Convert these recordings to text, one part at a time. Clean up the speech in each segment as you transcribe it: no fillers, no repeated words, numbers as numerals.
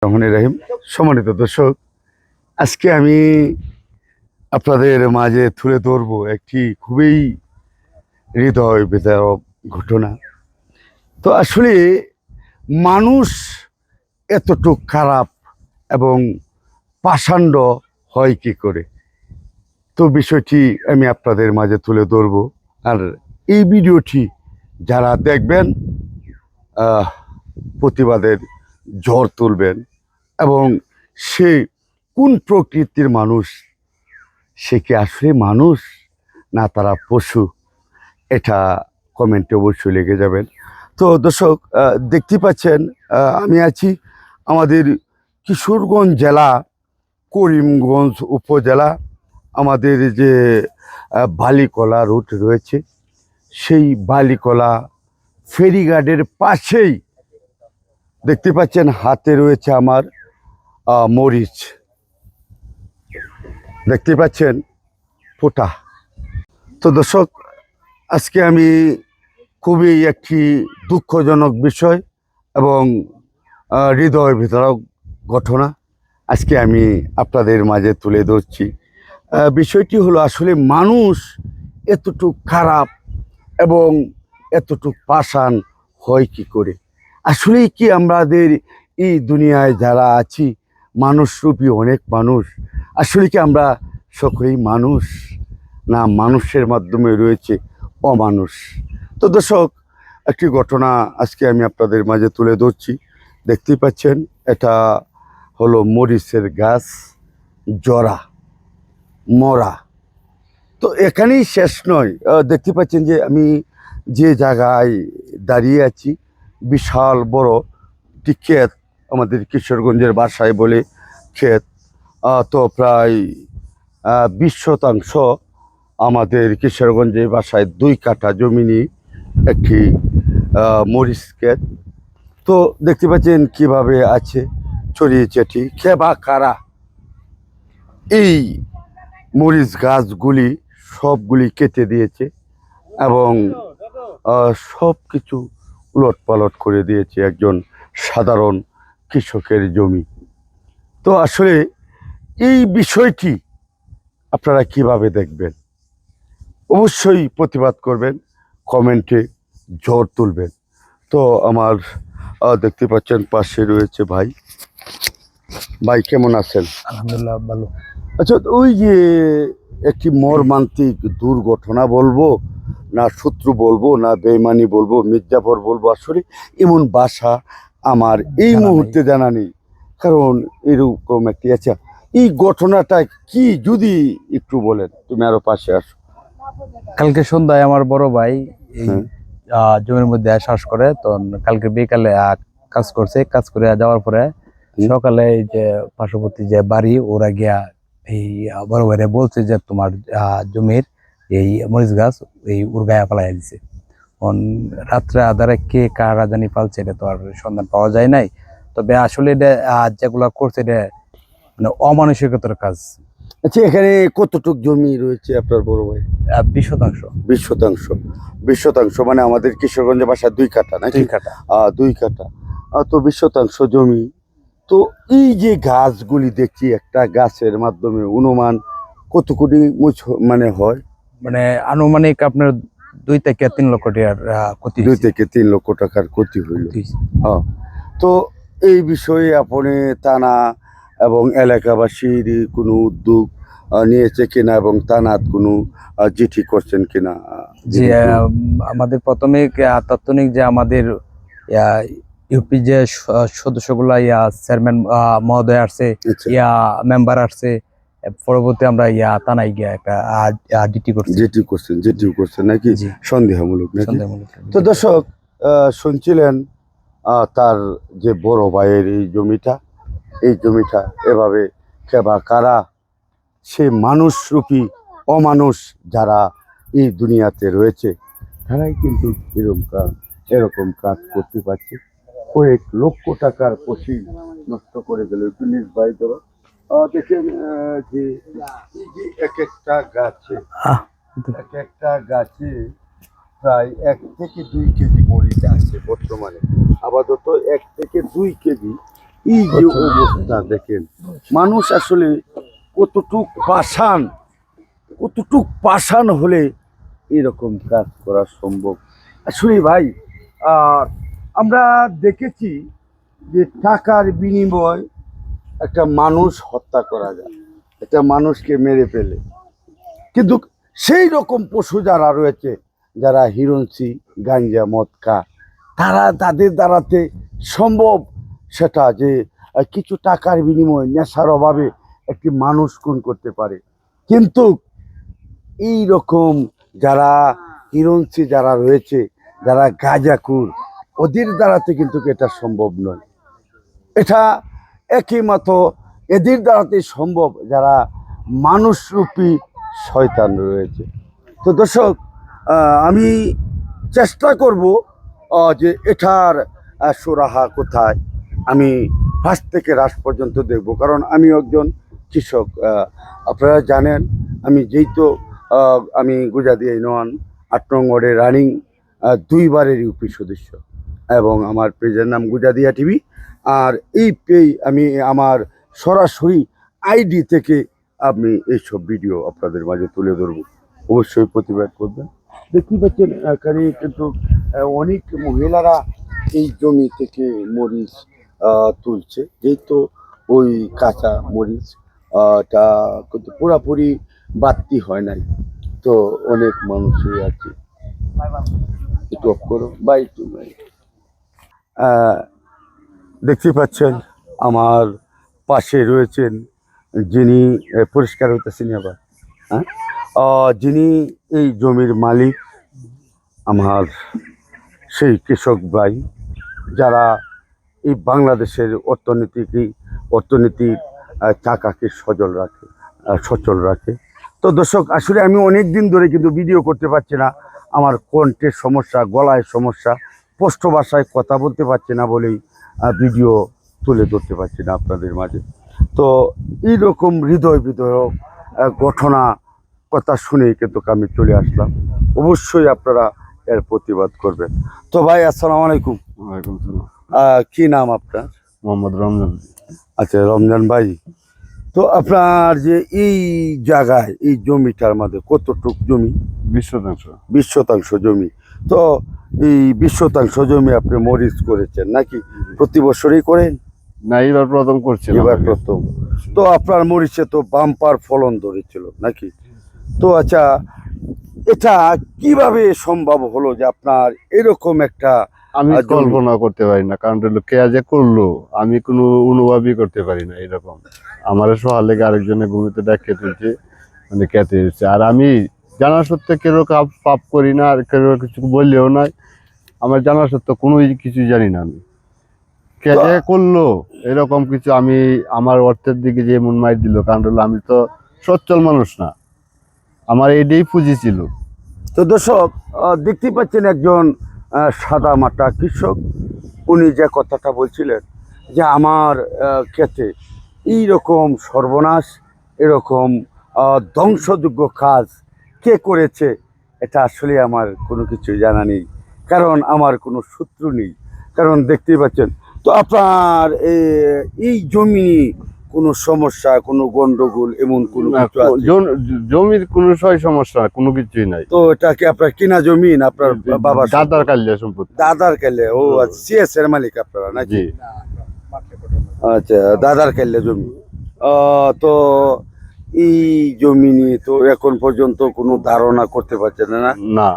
রহমানির রহিম। সম্মানিত দর্শক, আজকে আমি আপনাদের মাঝে তুলে ধরবো একটি খুবই হৃদয় বিদারক ঘটনা। তো আসলে মানুষ এতটুক খারাপ এবং পাষাণ্ড হয় কি করে, তো বিষয়টি আমি আপনাদের মাঝে তুলে ধরবো। আর এই ভিডিওটি যারা দেখবেন প্রতিবাদের ঝড় তুলবেন এবং সে কোন প্রকৃতির মানুষ, সে কি আসলে মানুষ না তারা পশু, এটা কমেন্টে অবশ্যই লিখে যাবেন। তো দর্শক, দেখতে পাচ্ছেন আমি আছি আমাদের কিশোরগঞ্জ জেলা করিমগঞ্জ উপজেলা, আমাদের যে বালিকলা রুট রয়েছে সেই বালিকলা ফেরিঘাটের পাশেই দেখতে পাচ্ছেন হাতে রয়েছে আমার মরিচ, দেখতে পাচ্ছেন ফোটা। তো দর্শক, আজকে আমি খুবই একটি দুঃখজনক বিষয় এবং হৃদয় বিদারক ঘটনা আজকে আমি আপনাদের মাঝে তুলে ধরছি। বিষয়টি হলো আসলে মানুষ এতটুক খারাপ এবং এতটুক পাষাণ হয় কি করে। আসলেই কি আমাদের এই দুনিয়ায় যারা আছি মানুষরূপী অনেক মানুষ, আসলে কি আমরা সকলেই মানুষ না মানুষের মাধ্যমে রয়েছে অমানুষ? তো দর্শক, একটি ঘটনা আজকে আমি আপনাদের মাঝে তুলে ধরছি। দেখতেই পাচ্ছেন এটা হলো মরিচের গাছ, জরা মরা। তো এখানেই শেষ নয়, দেখতে পাচ্ছেন যে আমি যে জায়গায় দাঁড়িয়ে আছি বিশাল বড় একটি ক্ষেত, আমাদের কিশোরগঞ্জের ভাষায় বলে ক্ষেত। তো প্রায় 20% আমাদের কিশোরগঞ্জের ভাষায় 2 কাঠা জমি নিয়ে একটি মরিচ ক্ষেত। তো দেখতে পাচ্ছেন কিভাবে আছে ছড়িয়ে ছিটিয়ে খেবা কারা এই মরিচ গাছগুলি সবগুলি কেটে দিয়েছে এবং সব কিছু উলট পালট করে দিয়েছে একজন সাধারণ কৃষকের জমি। তো আসলে এই বিষয়টি আপনারা কিভাবে দেখবেন, অবশ্যই প্রতিবাদ করবেন, কমেন্টে ঝড় তুলবেন। তো আমার দেখতে পাচ্ছেন পাশে রয়েছে ভাই। ভাই কেমন আছেন? আলহামদুলিল্লাহ ভালো। আচ্ছা, ওই যে একটি মর্মান্তিক দুর্ঘটনা বলবো না শত্রু বলবো না বেইমানি বলবো মির্জাফর বলবো, আসলে এমন ভাষা আমার এই মুহূর্তে জানা নেই, কারণ এরকম একটি আচ্ছা এই ঘটনাটা কি যদি একটু বলেন। তুমি আরো পাশে আসো। কালকে সন্ধ্যায় আমার বড় ভাই এই জমির মধ্যে শ্বাস করে, তো কালকে বিকালে কাজ করছে, কাজ করে যাওয়ার পরে সকালে এই যে পার্শ্ববর্তী যে বাড়ি ওরা গিয়া এই বড় ভাইরে বলছে যে তোমার জমির এই মরিচ গাছ এই উড়গায়া পালাই দিছে। রাত্রে আধারে কে কারা জানি পালছে, এটা তো আর সন্ধান পাওয়া যায় নাই। তবে আসলে এটা যেগুলা করছে এটা মানে অমানসিকতার কাজ। আচ্ছা, এখানে কতটুক জমি রয়েছে আপনার বড় ভাই? 20%। 20%। 20% মানে আমাদের কিশোরগঞ্জের ভাষায় 2 কাঠা নাকি? 2 কাঠা। 2 কাঠা। তো 20% জমি। তো এই যে গাছগুলি দেখছি, একটা গাছের মাধ্যমে অনুমান কত কোটি মানে হয়? মানে আনুমানিক আপনার 2 থেকে 3 লক্ষ টাকার ক্ষতি 2 হয়েছে। থেকে 3 লক্ষ টাকার ক্ষতি হইল। হ্যাঁ। তো এই বিষয়ে আপনি থানা এবং এলাকাবাসীর কোনো উদ্যোগ নিয়েছে কিনা এবং থানার কোনো চিঠি করছেন কিনা? যে আমাদের প্রথমে তাৎক্ষণিক যে আমাদের ইউপি যে সদস্যগুলা চেয়ারম্যান মহোদয় আসছে, আচ্ছা। মেম্বার আসছে, পরবর্তী আমরা থানায় গিয়া একটা ডিটি করছি। যেটিও করছেন নাকি? জি। সন্দেহমূলক নাকি? সন্দেহমূলক। তো দর্শক, শুনছিলেন তার যে বড় ভাইয়ের এই জমিটা এভাবে খেবা কারা, সে মানুষরূপী অমানুষ যারা এই দুনিয়াতে রয়েছে তারাই কিন্তু এরকম কাজ করতে পারছে। কয়েক লক্ষ টাকার পশি নষ্ট করে গেল। একটু নির্বাহী ধরো, দেখেন যে এই যে এক একটা গাছে প্রায় 1 থেকে 2 কেজি মরিচ আছে বর্তমানে, আপাতত 1 থেকে 2 কেজি এই যে অবস্থা দেখেন, মানুষ আসলে কতটুক পাষাণ হলে এরকম কাজ করা সম্ভব। আসলে ভাই, আর আমরা দেখেছি যে টাকার বিনিময় একটা মানুষ হত্যা করা যায়, একটা মানুষকে মেরে ফেলে, কিন্তু সেই রকম পশু যারা রয়েছে, যারা হিরোইনসি গাঞ্জা মদ খায়, তাদের দ্বারাতে সম্ভব সেটা যে কিছু টাকার বিনিময়ে নেশার অভাবে একটি মানুষ খুন করতে পারে। কিন্তু এই রকম যারা হিরোইনসি যারা রয়েছে, যারা গাঁজাখুর, ওদের দ্বারাতে কিন্তু এটা সম্ভব নয়। এটা একইমাত্র এদের দ্বারাতে সম্ভব যারা মানুষরূপী শয়তান রয়েছে। তো দর্শক, আমি চেষ্টা করব যে এটার সুরাহা কোথায়, আমি ফার্স্ট থেকে লাস্ট পর্যন্ত দেখব, কারণ আমি একজন কৃষক। আপনারা জানেন আমি যেহেতু আমি গুজাদিয়া ইউনিয়ন ৮ নং ওয়ার্ডের রানিং 2 বারের ইউপি সদস্য, এবং আমার পেজের নাম গুজাদিয়া টিভি। আর এই পেজ আমি আমার সরাসরি আইডি থেকে আমি এইসব ভিডিও আপনাদের মাঝে তুলে ধরবো, অবশ্যই প্রতিবাদ করবেন। দেখতে পাচ্ছেন এখানে কিন্তু অনেক মহিলারা এই জমি থেকে মরিচ তুলছে, যেহেতু ওই কাঁচা মরিচ টা কিন্তু পুরাপুরি বাড়তি হয় নাই, তো অনেক মানুষই আছে। একটু অফ করো বা একটু দেখতে পাচ্ছেন আমার পাশে রয়েছেন যিনি পরিষ্কার হইতেছেন আবার, হ্যাঁ, যিনি এই জমির মালিক, আমার সেই কৃষক ভাই, যারা এই বাংলাদেশের অর্থনীতির চাকাকে সচল রাখে। তো দর্শক, আসলে আমি অনেক দিন ধরে কিন্তু ভিডিও করতে পারছি না, আমার কণ্ঠের সমস্যা, গলায় সমস্যা, স্পষ্ট ভাষায় কথা বলতে পারছি না বলেই ভিডিও তুলে ধরতে পারছি না আপনাদের মাঝে। তো এইরকম হৃদয় বিদারক ঘটনা কথা শুনেই কিন্তু আমি চলে আসলাম, অবশ্যই আপনারা এর প্রতিবাদ করবেন। তো ভাই, আসসালামু আলাইকুম। ওয়ালাইকুম সালাম। কি নাম আপনার? মোহাম্মদ রমজান। আচ্ছা, রমজান ভাই, তো আপনার যে এই জায়গায় এই জমিটার মধ্যে কতটুক জমি? 20% 20 শতাংশ জমি। তো এই 20 শতাংশ জমি আপনি মরিচ করেছেন নাকি? প্রতি বছরই করেন? না, এবার প্রথম করছি। এবার প্রথম। তো আপনার মরিচে তো বাম্পার ফলন ধরেছিল নাকি? তো আচ্ছা, এটা কিভাবে সম্ভব হলো যে আপনার এরকম একটা আমি জমি? কল্পনা করতে পারি না, কারণ হলো কে যে করলো আমি কোনো অনুভবই করতে পারি না। এরকম আমার সহায় লেগে আরেকজনের ভূমিতে দেখে তুলছে, মানে কেটে দিচ্ছে। আর আমি জানা সত্ত্বে কেউ পাপ করি না, আর কেউ কিছু বললেও নাই। আমার জানা সত্ত্বে কোনো কিছু জানি না আমি কে যে করলো এরকম কিছু। আমি আমার অর্থের দিকে যে মন মাই দিল, কারণ হলো আমি তো সচ্ছল মানুষ না, আমার এটাই পুঁজি ছিল। তো দর্শক, দেখতে পাচ্ছেন একজন সাদা মাটা কৃষক, উনি যে কথাটা বলছিলেন যে আমার ক্ষেতে এইরকম সর্বনাশ, এরকম ধ্বংসযোগ্য কাজ কে করেছে, এটা আসলে আমার কোনো কিছু জানা নেই, কারণ আমার কোনো শত্রু নেই। কারণ দেখতেই পাচ্ছেন, তো আপনার এই জমি কোনো সমস্যা, কোনো গন্ডগোল এমন কোনো কিছু আছে? জমির কোনো সমস্যা কোনো কিছুই নাই। তো এটা কি আপনার কিনা জমি না আপনার বাবার দাদার কালিয়া সম্পত্তি? দাদার কালে। ও আচ্ছা, সিএস এর মালিক আপনারা নাকি? জি। আচ্ছা, দাদার কালে জমি। তো এই জমি নিয়ে তো এখন পর্যন্ত কোনো ধারণা করতে পারছেন না? না,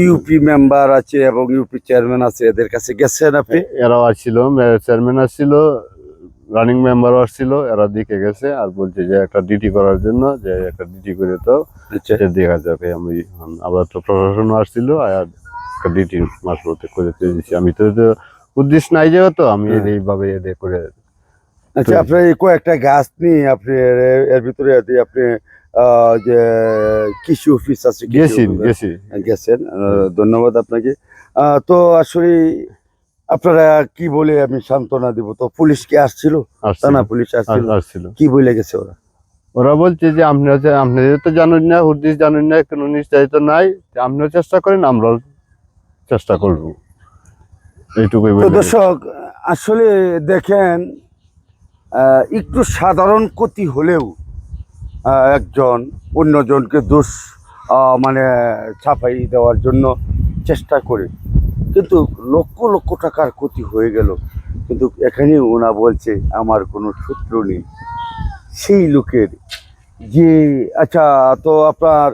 ইউপি মেম্বার আছে এবং ইউপি চেয়ারম্যান আছে, এদের কাছে গেছেন আপনি? এরাও আসছিল, চেয়ারম্যান আসছিল, রানিং মেম্বারও আসছিল, এরা দিকে গেছে আর বলছে যে একটা ডিটি করার জন্য, যে একটা ডিটি করে তো দেখা যাবে। আমি আবার তো প্রশাসনও আসছিল, আর একটা ডিটি মাস মধ্যে করে দিয়েছি। আমি তো উদ্দেশ্য নাই যেহেতু আমি এইভাবে এদের করে। আচ্ছা, আপনার এই কয়েকটা গাছ নিয়ে আপনি এর ভিতরে আপনি যে কৃষি অফিস আছে, গেছেন, ধন্যবাদ আপনাকে। তো আসলে আপনারা কি বলে আমি সান্ত্বনা দিব? তো পুলিশ কি আসছিল? থানা পুলিশ আসছিল, কি বলে গেছে ওরা? ওরা বলছে যে আপনারা তো জানেন না, হুদিস জানেন না, কোনো নিশ্চয়িত নাই, আপনিও চেষ্টা করেন, আমরাও চেষ্টা করব, এইটুকুই। তো দর্শক, আসলে দেখেন একটু সাধারণ ক্ষতি হলেও একজন অন্যজনকে দোষ মানে ছাপাই দেওয়ার জন্য চেষ্টা করে, কিন্তু লক্ষ লক্ষ টাকার ক্ষতি হয়ে গেল। কিন্তু এখানে ওনা বলছে আমার কোনো শত্রু নেই সেই লোকের। যে আচ্ছা, তো আপনার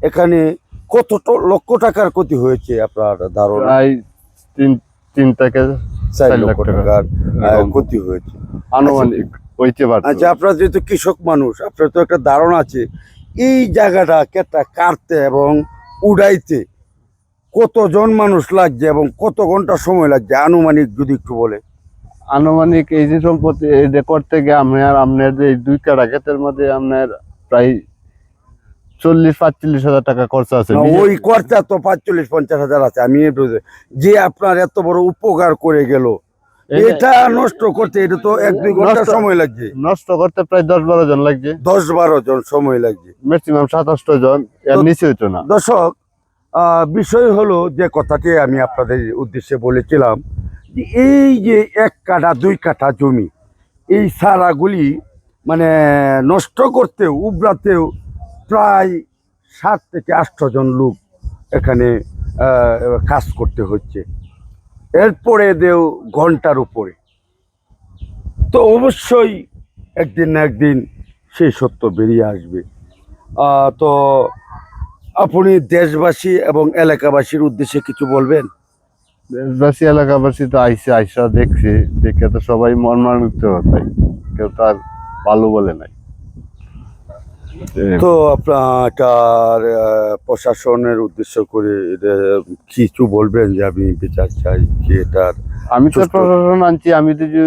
এখানে কত লক্ষ টাকার ক্ষতি হয়েছে আপনার ধারণা? প্রায় তিন তিন থেকে 4 4 লক্ষ লাখ টাকা টাকার এরকম ক্ষতি হয়েছে। আনুমানিক হইতে পারতো। আচ্ছা, আপনার যেহেতু কৃষক মানুষ, আপনার তো একটা ধারণা আছে এই জায়গাটা কেটে কাটতে এবং উড়াইতে কতজন মানুষ লাগছে এবং কত ঘন্টা সময় লাগছে আনুমানিক যদি একটু বলে। আনুমানিক এই যে সম্পত্তি এটা করতে গিয়ে আপনার যে এই 2 কাঠা ক্ষেতের মধ্যে আপনার প্রায় 40-45 হাজার টাকা খরচা আছে। না, ওই খরচা তো 45-50 হাজার আছে। আমি যে আপনার এত বড় উপকার করে গেল, এটা নষ্ট করতে এটা তো 1-2 ঘন্টা সময় লাগছে। নষ্ট করতে প্রায় 10-12 জন লাগছে, 10-12 জন সময় লাগছে, ম্যাক্সিমাম 27 জন, এর নিচে হইতো না। দর্শক, বিষয় হলো যে কথাটি আমি আপনাদের উদ্দেশ্যে বলেছিলাম যে এই যে 1 কাঠা 2 কাঠা জমি, এই সারাগুলি মানে নষ্ট করতেও উবরাতেও প্রায় 7 থেকে 8 জন লোক এখানে কাজ করতে হচ্ছে, এরপরে দেও ঘন্টার উপরে। তো অবশ্যই একদিন না একদিন সেই সত্য বেরিয়ে আসবে। তো আপনি দেশবাসী এবং এলাকাবাসীর উদ্দেশ্যে কিছু বলবেন? দেশবাসী এলাকাবাসী তো আইসা দেখছে, দেখে তো সবাই মর্মান্বিত হয়, কেউ তার ভালো বলে নাই। তো আপনার প্রশাসনের উদ্দেশ্য করে কিছু বলবেন যে আমি বিচার চাই কি এটার? আমি তো প্রশাসন আনছি, আমি তো যে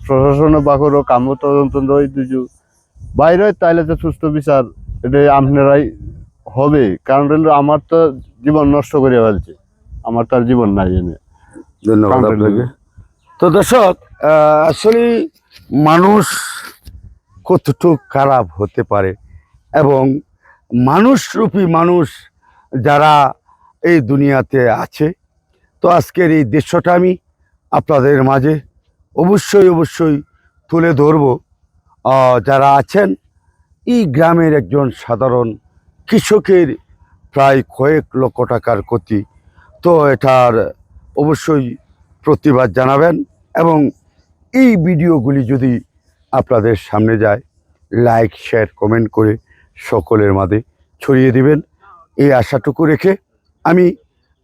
প্রশাসন বাকর কাম তদন্ত দুজু বাইরে তাইলে তো সুস্থ বিচার এটা আপনারাই হবে। কারণ হলো আমার তো জীবন নষ্ট করে ফেলছে, আমার তো আর জীবন নাই এনে। ধন্যবাদ আপনাকে। তো দর্শক, আসলে মানুষ কতটুকু খারাপ হতে পারে এবং মানুষরূপী মানুষ যারা এই দুনিয়াতে আছে, তো আজকের এই দৃশ্যটা আমি আপনাদের মাঝে অবশ্যই তুলে ধরব। যারা আছেন এই গ্রামের একজন সাধারণ কৃষকের প্রায় কয়েক লক্ষ টাকার ক্ষতি, তো এটার অবশ্যই প্রতিবাদ জানাবেন এবং এই ভিডিওগুলি যদি আপনাদের সামনে যায় লাইক শেয়ার কমেন্ট করে সকলের মাঝে ছড়িয়ে দিবেন, এই আশাটুকু রেখে আমি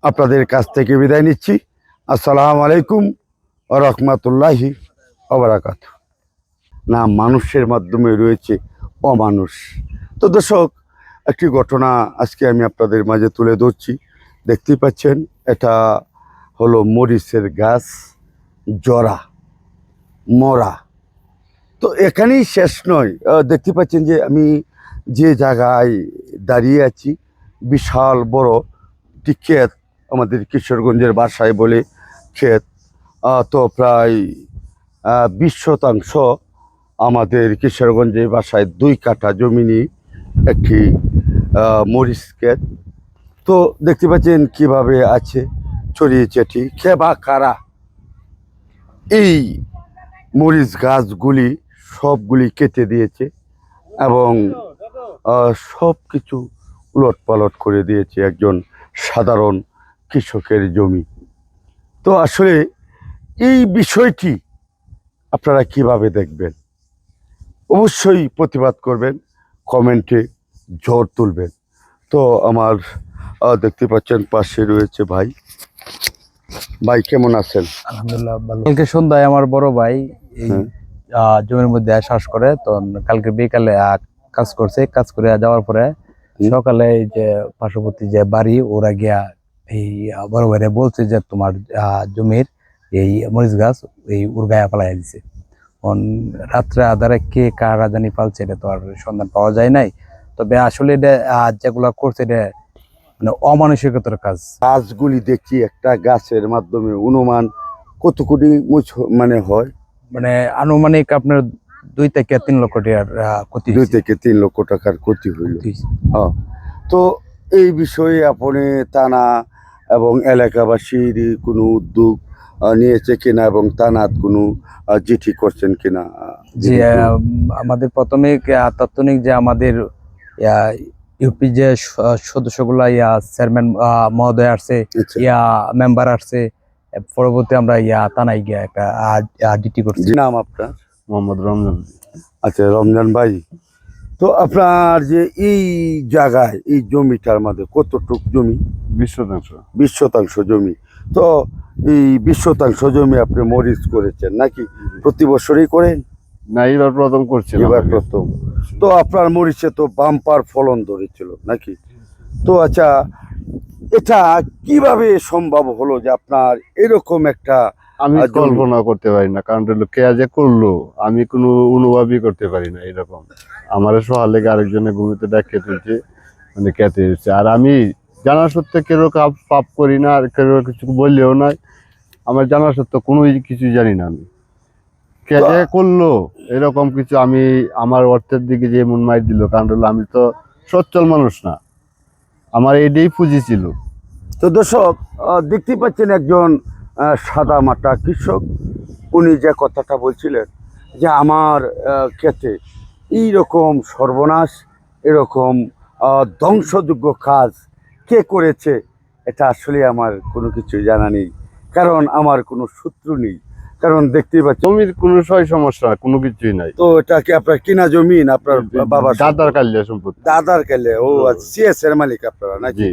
আপনাদের কাছ থেকে বিদায় নিচ্ছি। আসসালামু আলাইকুম ওয়া রাহমাতুল্লাহি ওয়া বারাকাতুহু। না, মানুষের মাধ্যমে রয়েছে অমানুষ। তো দর্শক, একটি ঘটনা আজকে আমি আপনাদের মাঝে তুলে ধরছি। দেখতেই পাচ্ছেন এটা হলো মরিচের গাছ, জরা মরা। তো এখানেই শেষ নয়, দেখতে পাচ্ছেন যে আমি যে জায়গায় দাঁড়িয়ে আছি বিশাল বড় একটি ক্ষেত, আমাদের কিশোরগঞ্জের ভাষায় বলে ক্ষেত। তো প্রায় 20 শতাংশ আমাদের কিশোরগঞ্জের ভাষায় 2 কাঠা জমি নিয়ে একটি মরিচ ক্ষেত। তো দেখতে পাচ্ছেন কিভাবে আছে ছড়িয়ে ছিটিয়ে খেবা কারা এই মরিচ গাছগুলি সবগুলি কেটে দিয়েছে এবং সব কিছু উলট পালট করে দিয়েছে একজন সাধারণ কৃষকের জমি। তো আসলে এই বিষয়টি আপনারা কিভাবে দেখবেন? অবশ্যই প্রতিবাদ করবেন, কমেন্টে ঝড় তুলবেন। তো আমার দেখতে পাচ্ছেন পাশে রয়েছে ভাই। ভাই কেমন আছেন? আলহামদুলিল্লাহ ভালো। কালকে সন্ধ্যায় আমার বড় ভাই এই জমির মধ্যে শ্বাস করে, তো কালকে বিকালে কাজ করছে, কাজ করে যাওয়ার পরে সকালে এই যে পার্শ্ববর্তী যে বাড়ি ওরা গিয়া এই বড় ভাইরে বলছে যে তোমার জমির এই মরিচ গাছ এই উড়গায়া পালাই দিছে। রাত্রে আধারে কে কার রাজানি পালছে এটা তো আর সন্ধান পাওয়া যায় নাই। তবে আসলে এটা যেগুলা করছে এটা মানে অমানসিকতার কাজ। গাছগুলি দেখি একটা গাছের মাধ্যমে অনুমান কত কোটি মানে হয়, মানে আনুমানিক আপনার 2 থেকে 3 লক্ষ টাকার ক্ষতি 2 থেকে 3 লক্ষ টাকার ক্ষতি হইল। হ্যাঁ, তো এই বিষয়ে আপনি থানা এবং এলাকাবাসীর কোনো উদ্যোগ নিয়েছে কিনা এবং তানাত কোনো চিঠি করছেন কিনা? জি, আমাদের প্রথমে তাৎক্ষণিক যে আমাদের ইউপি যে সদস্যগুলা চেয়ারম্যান মহোদয় আসছে, আচ্ছা। মেম্বার আসছে, পরবর্তী আমরা থানায় গিয়ে একটা ডিটি করছি। জি, নাম আপনার? মোহাম্মদ রমজান। আচ্ছা, রমজান ভাই, তো আপনার যে এই জায়গায় এই জমিটার মধ্যে কতটুক জমি? 20% 20 শতাংশ জমি। তো এই 20 শতাংশ জমি আপনি মরিচ করেছেন নাকি? প্রতি বছরই করেন? না, এবার প্রথম করছিলাম। এবার প্রথম। তো আপনার মরিচে তো বাম্পার ফলন ধরেছিল নাকি? তো আচ্ছা, এটা কিভাবে সম্ভব হলো যে আপনার এরকম একটা আমি জমি? কল্পনা করতে পারি না, কারণ হলো কে যে করলো আমি কোনো অনুভবই করতে পারি না এরকম। আমার সহালে আরেকজনে ঘুমিতে দেখে তুলছে, মানে কেটে এসেছে। আর আমি জানা সত্ত্বে কেউ পাপ করি না, আর কেউ কিছু বললেও নাই। আমার জানা সত্ত্বে কোনো কিছু জানি না আমি কে যে করলো এরকম কিছু। আমি আমার অর্থের দিকে যে মন মাই দিল, কারণ হলো আমি তো সচ্ছল মানুষ না, আমার এটাই পুঁজি ছিল। তো দর্শক, দেখতে পাচ্ছেন একজন সাদা মাটা কৃষক, উনি যে কথাটা বলছিলেন যে আমার ক্ষেতে এইরকম সর্বনাশ, এরকম ধ্বংসযোগ্য কাজ কে করেছে, এটা আসলে আমার কোনো কিছু জানা নেই, কারণ আমার কোনো শত্রু নেই। কারণ দেখতেই পাচ্ছেন জমির কোনো সমস্যা কোনো কিছুই নাই। তো এটা কি আপনার কিনা জমি না আপনার বাবার দাদার কাল্যা সম্পত্তি। দাদার কালে? ও আচ্ছা, সিএস এর মালিক আপনারা নাকি? জি।